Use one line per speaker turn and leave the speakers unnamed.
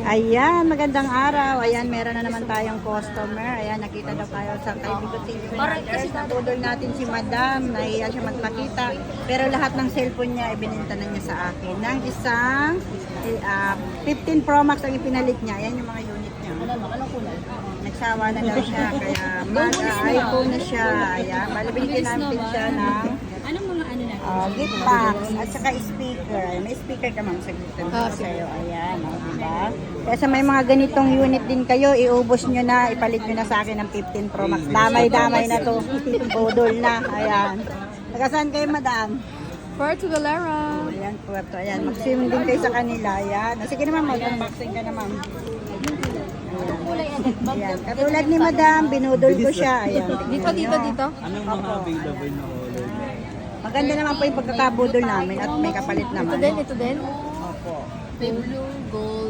Ayan, magandang araw. Ayan, meron na naman tayong customer. Ayan, nakita daw tayo sa Kaibigo TV.
Parang kasi
Nabudol natin si Madam. Nahiya siya magpakita. Pero lahat ng cellphone niya, ibinenta na niya sa akin. Nang isang 15 Pro Max ang ipinalit niya. Ayan yung mga unit niya.
Anong kulay?
Nagsawa na daw siya. Kaya mag-iPhone na siya. Ayan, balibigyan natin siya ng
Anong mga ano natin?
gift box at saka speaker. May speaker ka ma'am sa gift box sa'yo. Ayan, diba? Kaya sa may mga ganitong unit din kayo, iubos nyo na, ipalit nyo na sa akin ng 15 Pro Max. Damay-damay na to. Budol na. Ayan. Taga-saan kayo, madam?
Puerto Galera.
Ayan, Puerto. Ayan, mag-swim din kayo sa kanila. Ayan. Sige naman, mag-unboxing ka naman. Ayan. Katulad ni madam, binudol ko siya. Ayan.
Dito.
Anong mga available na order?
Maganda naman po yung pagkakabudol namin at may kapalit naman.
Ito din.
Opo.
May blue, gold,